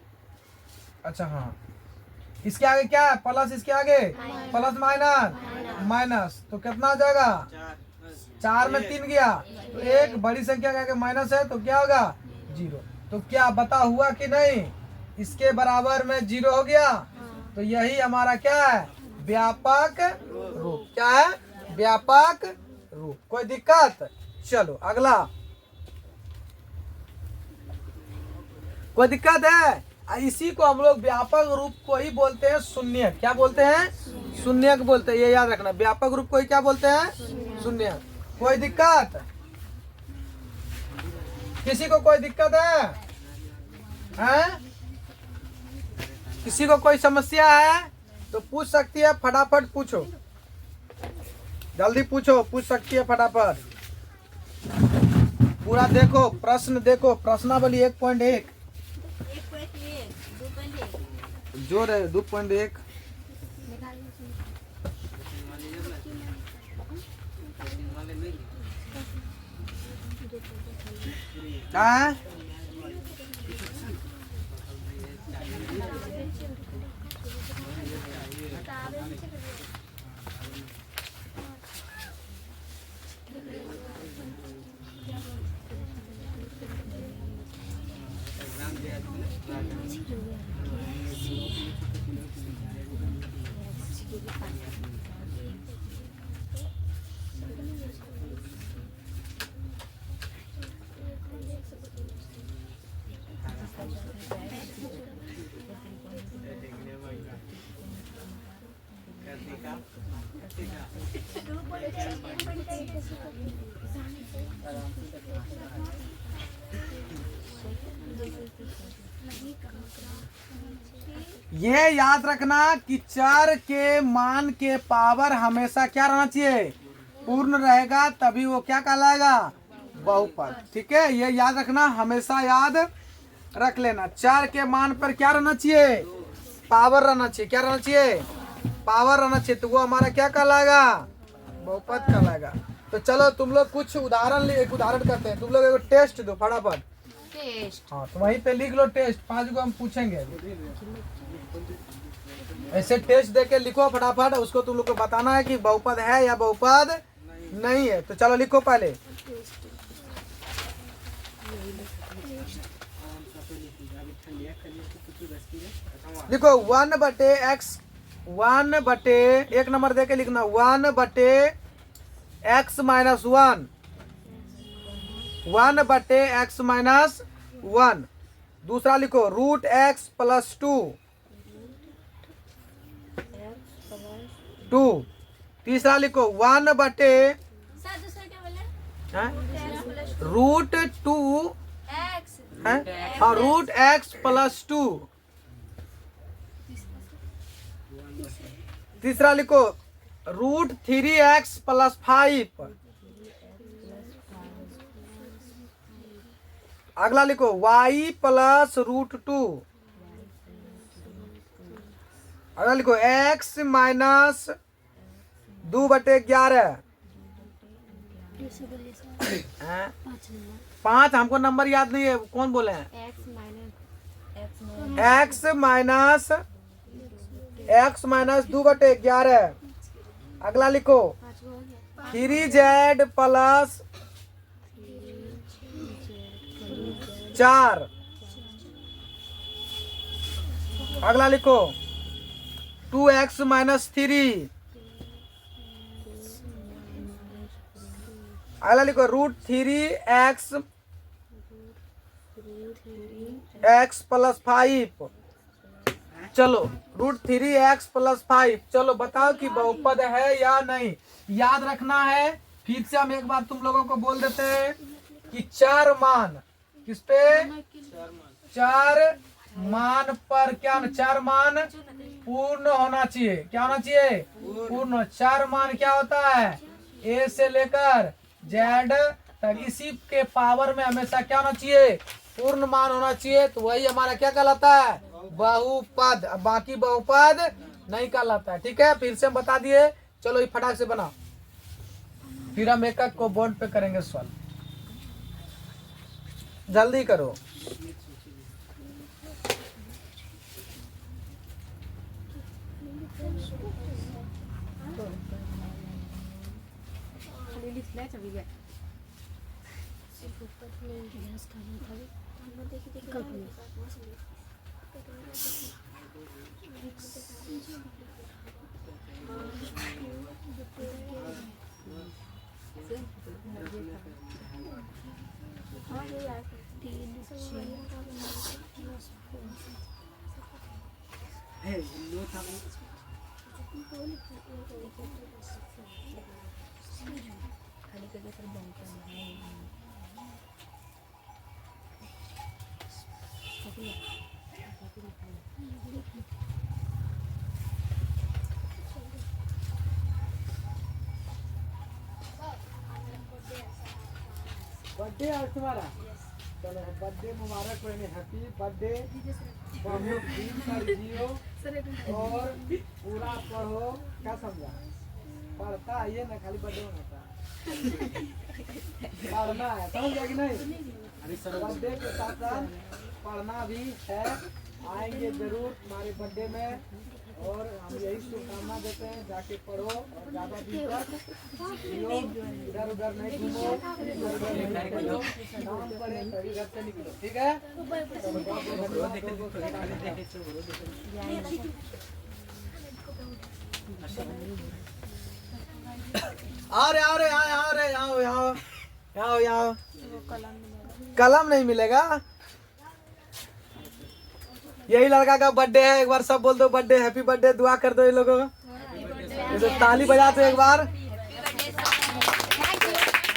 अच्छा हाँ, इसके आगे क्या है? प्लस, इसके आगे प्लस माइनस माइनस, तो कितना आ जाएगा? 4 में 3 गया, तो एक बड़ी संख्या का आगे माइनस है तो क्या होगा? 0। तो क्या बता हुआ कि नहीं? इसके बराबर में 0 हो गया। तो यही हमारा क्या है? व्यापक रूप। क्या है? व्यापक रूप। कोई दिक्कत? चलो अगला, कोई दिक्कत है? इसी को हम लोग व्यापक रूप को ही बोलते हैं शून्यक। क्या बोलते हैं? शून्यक बोलते हैं, ये याद रखना। व्यापक रूप को ही क्या बोलते हैं? शून्यक। कोई दिक्कत? किसी को कोई दिक्कत है? हैं? किसी को कोई समस्या है तो पूछ सकती है, फटाफट पूछो, जल्दी पूछो, पूछ सकती है फटाफट। पूरा देखो, प्रश्न देखो, प्रश्नावली 1.1 1.1, 2.1। जोर है 2.1। क्या है? ये याद रखना कि चर के मान के पावर हमेशा क्या रहना चाहिए? पूर्ण रहेगा, तभी वो क्या कहलाएगा? बहुपद। ठीक है, ये याद रखना, हमेशा याद रख लेना। चर के मान पर क्या रहना चाहिए? पावर रहना चाहिए। क्या रहना चाहिए? पावर रहना चाहिए, तो वो हमारा क्या कहलाएगा? बहुपद कहलाएगा। तो चलो तुम लोग कुछ उदाहरण, एक उदाहरण करते हैं। तुम लोग एक टेस्ट दो फटाफट। टेस्ट। हाँ, तो वहीं पे लिख लो टेस्ट, 5 को हम पूछेंगे। ऐसे टेस्ट दे के लिखो फटाफट, उसको तुम लोग को बताना है कि बहुपद है या बहुपद नहीं है। तो चलो लिखो पहले। लिखो 1/x, 1/, एक नंबर दे के लिखना, 1/x - 1, 1/x - 1। दूसरा लिखो √x + 2। तीसरा लिखो 1/, सर दूसरा क्या बोले? √2 x। है, हाँ, √x + 2। तीसरा लिखो √3x + 5। अगला लिखो y + √2। अगला लिखो x - 2/11। 5 हमको नंबर याद नहीं है, कौन बोले हैं? x - 2/11। अगला लिखो 3z + 4। अगला लिखो 2x - 3। अगला लिखो √3x + 5। चलो √3x + 5। चलो बताओ कि बहुपद है या नहीं। याद रखना है, फिर से हम एक बार तुम लोगों को बोल देते हैं कि चार मान, किस पे? चार मान पर क्या? चार मान पूर्ण होना चाहिए। क्या होना चाहिए? पूर्ण। चार मान क्या होता है? ए से लेकर जेड तक, इसी के पावर में हमेशा क्या होना चाहिए? पूर्ण मान होना चाहिए। तो वही हमारा क्या कहलाता है? बहुपद। अब बाकी बहुपद नहीं कहलाता है। ठीक है, फिर से हम बता दिए। चलो ये फटाक से बनाओ, फिर हम एक एक को बोर्ड पे करेंगे सॉल्व। जल्दी करो। बर्थडे आज तुम्हारा, चलो बर्थडे मुबारक हो, हैप्पी बर्थडे। बहुत दिन तक जियो और पूरा पढ़ो। क्या समझा? पढ़ता आइए ना, खाली बर्थडे मनाता पढ़ना है, समझ गया कि नहीं? बर्थडे के साथ साथ पढ़ना भी है। आएंगे जरूर हमारे बर्थडे में और हम यही शुभकामना देते हैं, जाके पढ़ो और ज्यादा दिन तक जियो, इधर उधर नहीं घूमो, इधर उधर नहीं खेलो, काम करें तभी घर से निकलो, ठीक है? आओ। कलम नहीं मिलेगा। यही लड़का का बर्थडे है, एक बार सब बोल दो बर्थडे हैप्पी बर्थडे, दुआ कर दो ये लोगों को। इसे ताली बजा दो एक बार।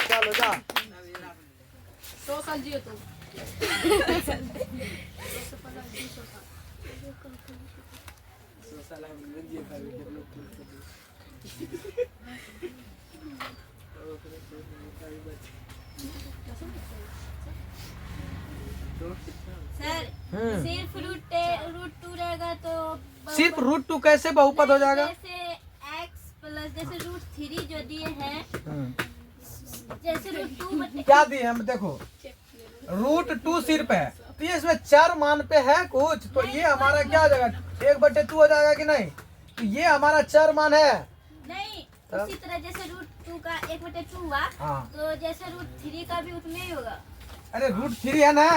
चलो जा। 100 साल जियो तुम। सर सिर्फ रूट 2 रहेगा तो सिर्फ रूट 2 कैसे बहुपद हो जाएगा? जैसे x प्लस जैसे रूट 3 जो दिए हैं, जैसे रूट 2 क्या दिए हम देखो, रूट 2 सिर्फ है तो ये इसमें 4 मान पे है कुछ, तो ये हमारा क्या हो जाएगा, 1/2 हो जाएगा कि नहीं? तो ये हमारा 4 मान है। नहीं, उसी तरह जैसे रूट 2 का 1/2 हुआ, तो जैसे रूट 3 का भी उतना ही होगा। अरे रूट 3 है ना,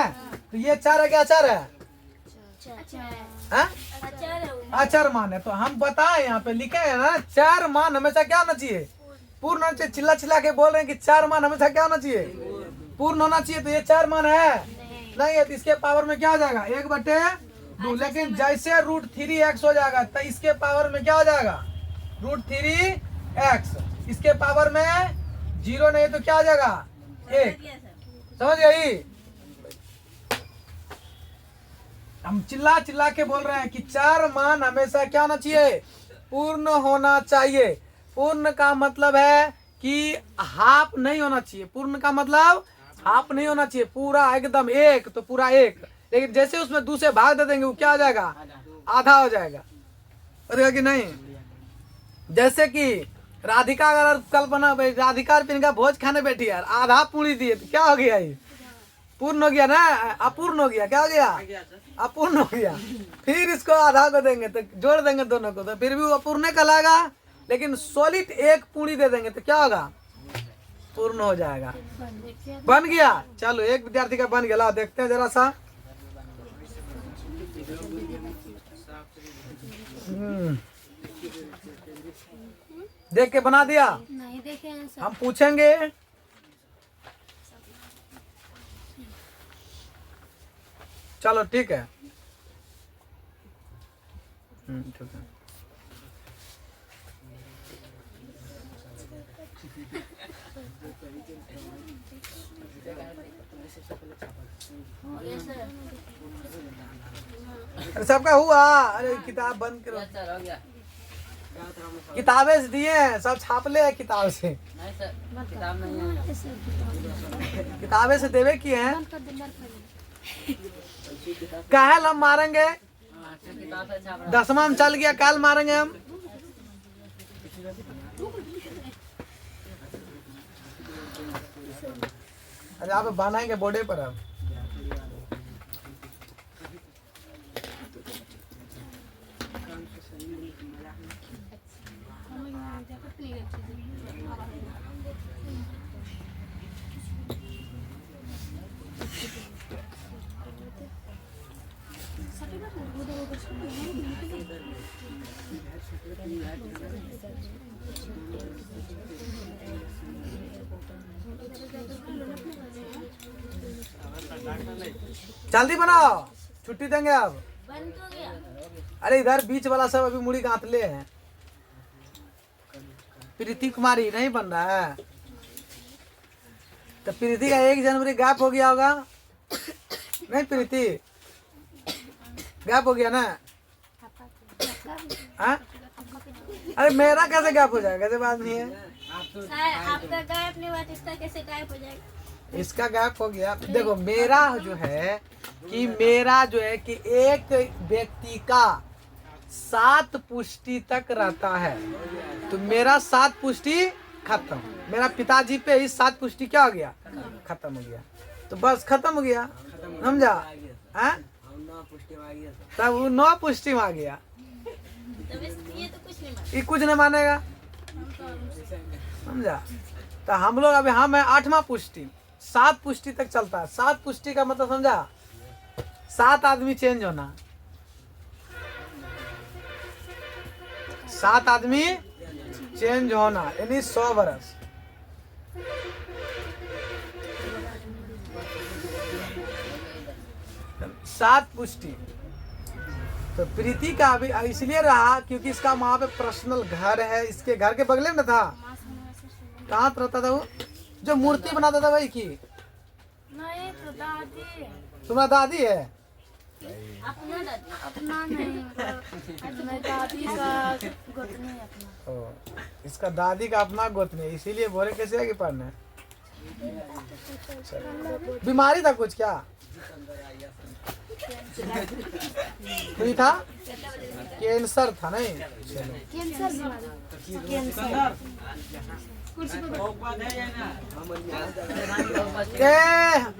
तो ये 4 है क्या? 4 है, अचर मान है। तो हम बताए यहाँ पे लिखे है ना, 4 मान हमेशा क्या होना चाहिए? पूर्ण होना चाहिए। चिल्ला चिल्ला के बोल रहे हैं कि 4 मान हमेशा क्या होना चाहिए? पूर्ण होना चाहिए। तो ये 4 मान है नहीं है, तो इसके पावर में क्या हो जाएगा? 1/2। लेकिन जैसे रूट 3x हो जाएगा तो इसके पावर में क्या हो जाएगा? Root 3x। इसके पावर में 0 नहीं तो क्या हो जाएगा? 1। समझ गई? हम चिल्ला चिल्ला के बोल रहे हैं कि 4 मान हमेशा क्या होना चाहिए? पूर्ण होना चाहिए। पूर्ण का मतलब है कि हाफ नहीं होना चाहिए। पूर्ण का मतलब हाफ नहीं होना चाहिए, पूरा एकदम 1 तो पूरा 1। लेकिन जैसे उसमें 2 से भाग दे देंगे वो क्या हो जाएगा? आधा हो जाएगा। कि नहीं? जैसे कि राधिका अगर कल्पना राधिका पिन भोज खाने बैठी यार, आधा पूरी दिए तो क्या हो गया? ये पूर्ण हो गया ना, अपूर्ण हो गया। क्या हो गया? अपूर्ण हो गया। फिर इसको आधा को देंगे तो जोड़ देंगे दोनों को, तो फिर भी वो अपूर्ण कहलाएगा। लेकिन सॉलिड 1 पूरी दे देंगे तो क्या होगा? पूर्ण हो जाएगा। बन गया। चलो एक विद्यार्थी का बन गया, लाओ देखते हैं जरा सा। देख के बना दिया? नहीं देखे हैं सर। हम पूछेंगे। चलो ठीक है। ठीक है। अरे सबका हुआ? अरे किताब बंद करो। किताबें से दिए हैं, सब छाप ले किताब से। नहीं सर, किताब नहीं है। किताबें से देवे किए हैं। काल हम मारेंगे, 10वां में चल गया, काल मारेंगे हम। अरे आप बनाएंगे बोर्डे पर अब। जल्दी बनाओ, छुट्टी देंगे अब। बन तो गया। अरे इधर बीच वाला सब अभी मुड़ी गांथले हैं। प्रीति कुमारी नहीं बन रहा है तो प्रीति का 1 जनवरी गैप हो गया होगा। नहीं प्रीति गैप हो गया ना। हाँ? अरे मेरा कैसे गैप हो जाएगा, ऐसे बात नहीं है। सर आपका गायब नहीं हुआ तो इसका कैसे गायब हो जाएगा? इसका गैप हो गया। देखो मेरा जो है कि एक व्यक्ति का 7 पुष्टि तक रहता है, तो मेरा 7 पुष्टि खत्म। मेरा पिताजी पे ही 7 पुष्टि क्या हो गया, खत्म हो गया। तो बस खत्म हो गया, समझा? हाँ? तब वो 9 पुष्टि में आ गया। तब ये तो कुछ नहीं माना। ये कुछ नहीं मानेगा, समझा? तो हम लोग अभी हम है 8वां पुष्टि, 7 पुष्टि तक चलता है। 7 पुष्टि का मतलब समझा, 7 आदमी चेंज होना, 7 आदमी चेंज होना, यानी 100 वर्ष। सात पुष्टि। तो प्रीति का अभी इसलिए रहा क्योंकि इसका वहां पे पर्सनल घर है, इसके घर के बगले में था। कहाँ रहता था वो जो मूर्ति बनाता था वही की? नहीं तो दादी। तुम्हारा दादी है? अपना दादी। अपना नहीं, अपने दादी का गोतनी है अपना। ओ, इसका दादी का अपना गोतनी है, इसीलिए बोले कैसे है कि पढ़ने। बीमारी था कुछ क्या? कोई था? कैंसर था नहीं?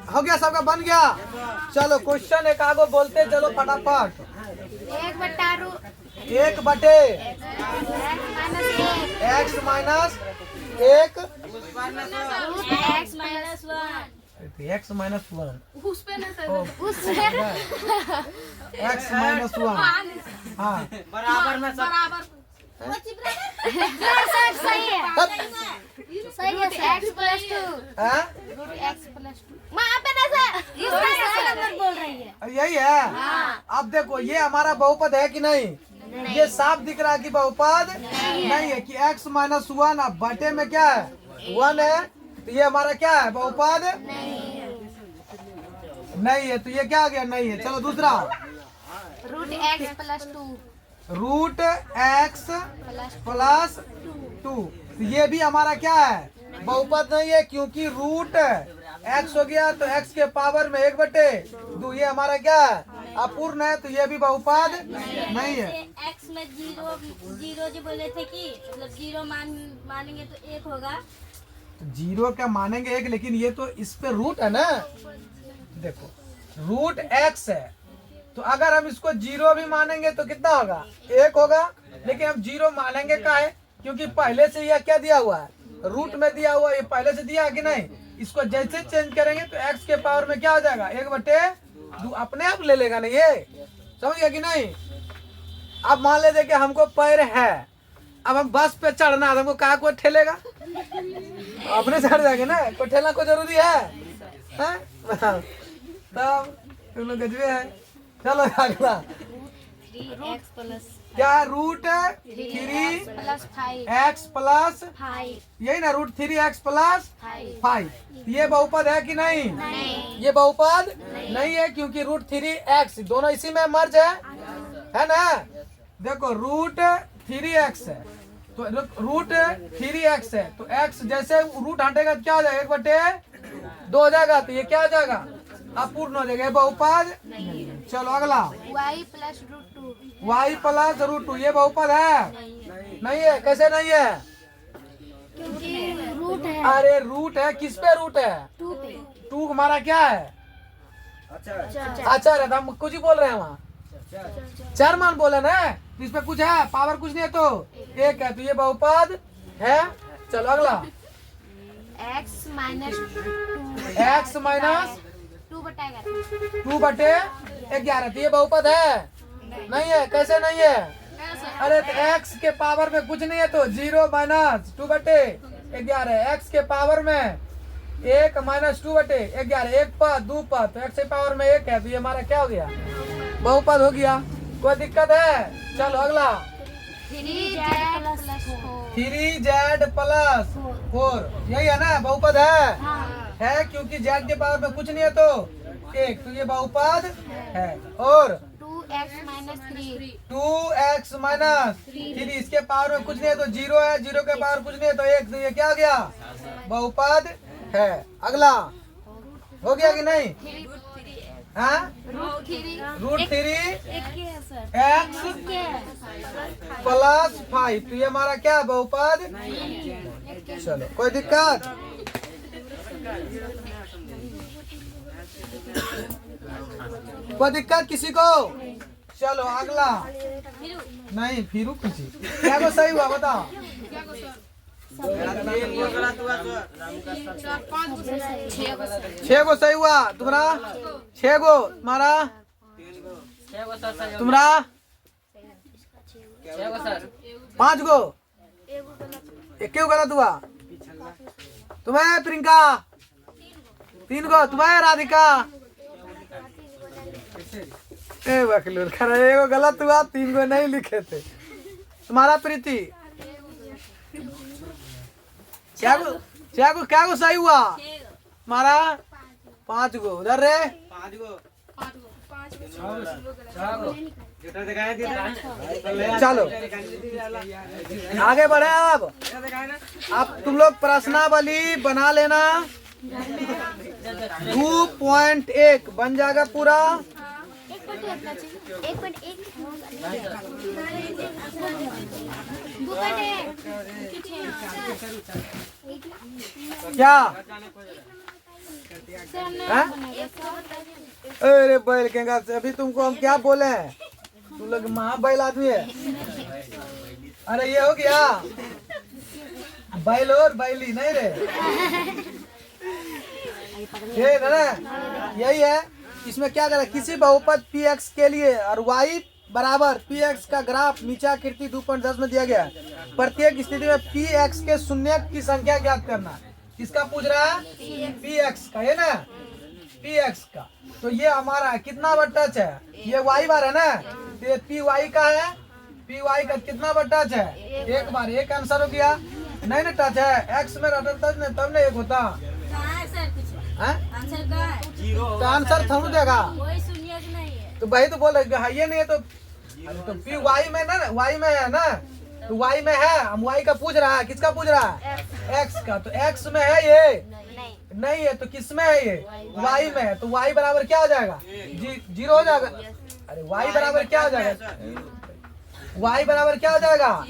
हो गया, सबका बन गया। चलो क्वेश्चन एक आगो बोलते चलो फटाफट। 1 बटे x माइनस 1 x माइनस 1 उस पे ना सर, x माइनस 1 हाँ बराबर में बराबर सही है। सही है। x + 2 हाँ? x + 2 वहाँ पे ना सर, इसका सही नंबर बोल रही है। यही है। अब देखो ये हमारा बहुपद है कि नहीं? ये साफ दिख रहा है कि बहुपद नहीं है कि x माइनस 1 अब बटे में क्या है 1 है, तो ये हमारा क्या है, बहुपद नहीं है। तो ये क्या आ गया, नहीं है। चलो दूसरा, √x + 2 √x + 2, तो ये भी हमारा क्या है, बहुपद नहीं है क्योंकि रूट x हो गया तो x के पावर में 1/2, ये हमारा क्या है, अपूर्ण है, तो ये भी बहुपद नहीं है। x में 0 जो बोले थे कि मतलब 0 मानेंगे तो 1 होगा। तो 0 क्या मानेंगे 1, लेकिन ये तो इस पे रूट है ना। देखो √x है, तो अगर हम इसको 0 भी मानेंगे तो कितना होगा, 1 होगा। लेकिन हम 0 मानेंगे क्या है, क्योंकि पहले से यह क्या दिया हुआ है, रूट में दिया हुआ है, ये पहले से दिया है कि नहीं। इसको जैसे चेंज करेंगे तो x के पावर में क्या हो जाएगा, 1/2 अपने आप ले लेगा ना, ये समझ गया कि नहीं। अब मान लेते कि हमको पैर है, अब हम बस पे चढ़ना है, हमको कहा कोई ठेलेगा, अपने चढ़ जाएंगे ना, कोई ठेलना को जरूरी है? तब तुम लोग गजबे है। चलो अगला 3x + क्या, √3 + 5 x प्लस 5 यही ना, √3x + 5, ये बहुपद है कि नहीं? नहीं। ये बहुपद नहीं है क्योंकि √3x दोनों इसी में मर्ज है ना। देखो √3x है तो √3x है, तो x जैसे रूट हटेगा तो क्या हो जाएगा, 1/2 हो जाएगा, तो ये क्या हो जाएगा, अपूर्ण हो जाएगा, ये बहुपद। चलो अगला y + √2 y + √2, ये बहुपद है नहीं है। कैसे नहीं है, क्योंकि रूट है। अरे रूट है, किस पे रूट है, 2 पे। 2 हमारा क्या है, अच्छा रहता, हम कुछ ही बोल रहे हैं वहाँ, 4 मान बोले ना, इस पे कुछ है, पावर कुछ नहीं है तो 1 है, तो ये बहुपद है। चलो अगला x - 2 x माइनस 2/11 2/11 11 तो ये बहुपद है? नहीं है। कैसे नहीं है? अरे तो x के पावर में कुछ नहीं है तो 0 माइनस 2/11। x के पावर में 1 माइनस 2/11, एक पद दो पद, तो x के पावर में 1 है तो ये हमारा क्या हो गया? बहुपद हो गया। कोई दिक्कत है? चलो अगला 3z प्लस 4, यही है ना बहुपद है क्योंकि z के पावर में कुछ नहीं है तो 1, तो ये बहुपद है। और 2x माइनस 3, इसके पावर में कुछ नहीं है तो 0 है, 0 के पावर कुछ नहीं है तो 1, तो ये क्या हो गया? बहुपद है। अगला हो गया कि नहीं? हाँ √3 x प्लस 5, तो ये हमारा क्या बहुपद? चलो कोई दिक्कत? कोई दिक्कत किसी को? चलो अगला। नहीं फिर किसी क्या को सही हुआ बताओ? 6 गो सही हुआ तुम्हारा? 6 गो तुम्हारा? तुम्हारा 5 गो? एक क्यों गलत हुआ? तुम्हें प्रियंका 3 गो? तुम्हें राधिका? बकलूर खरा, एगो गलत हुआ, 3 गो नहीं लिखे थे। तुम्हारा प्रीति क्या गो सही हुआ? तुम्हारा 5 गो। उधर रे 5 गो। चलो आगे बढ़े। अब तुम लोग प्रश्नावली बना लेना। 2.1 बन जाएगा पूरा। क्या? अरे बैल के अभी तुमको हम क्या बोले हैं? तुम लोग महाबैल आदमी है। अरे ये हो गया बैल और बैली नहीं रे, ये ना यही है। इसमें क्या करें? किसी बहुपद px के लिए और y बराबर px का ग्राफ नीचे आकृति 2.10 में दिया गया है। प्रत्येक स्थिति में px के शून्य की संख्या ज्ञात करना। किसका पूछ रहा है? px का, है ना? px का। तो ये हमारा कितना बार टच है? ये y बार है ना, तो ये py का है। py का कितना बार टच है? 1 बार। एक आंसर हो गया। नहीं ना टच है, x में टच नहीं तब नहीं 1 होता। तो आंसर थोड़ा देगा, तो वही तो बोल रहे ये नहीं है तो पी वाई में ना, वाई में है ना, तो वाई में है। हम वाई का पूछ रहा है, किसका पूछ रहा है? एक्स का। तो एक्स में है ये नहीं है तो किस में है? ये वाई में है। तो वाई बराबर क्या हो जाएगा? 0 हो जाएगा। अरे वाई बराबर क्या हो जाएगा? वाई बराबर क्या हो जाएगा?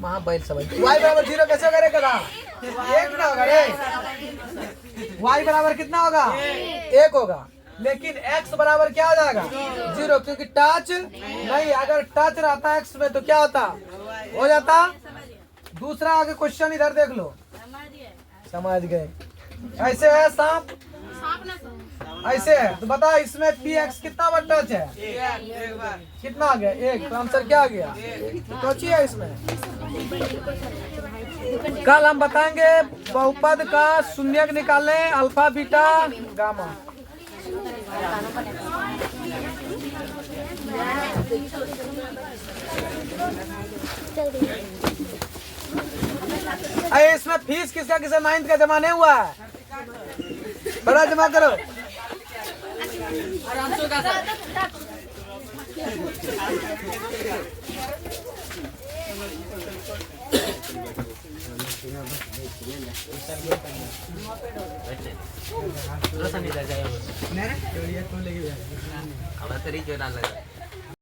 महाबैल समझ। वाई बराबर 0 कैसे करेगा? 1 ना होगा रे। वाई बराबर कितना होगा? 1 होगा। लेकिन x बराबर क्या हो जाएगा? 0, क्योंकि टच नहीं। अगर टच रहता x में तो क्या होता? हो जाता। दूसरा आगे क्वेश्चन इधर देख लो। समझ गए? ऐसे है सांप, ऐसे है तो बता इसमें px कितना बार टच है? कितना आ गया? 1। तो आंसर क्या आ गया? टच ही है इसमें। कल हम बताएंगे बहुपद का शून्यक निकालने, अल्फा बीटा गामा। अरे इसमें फीस किसका 9th का जमा नहीं हुआ है? बड़ा जमा करो। अब तरी जो डाल लगा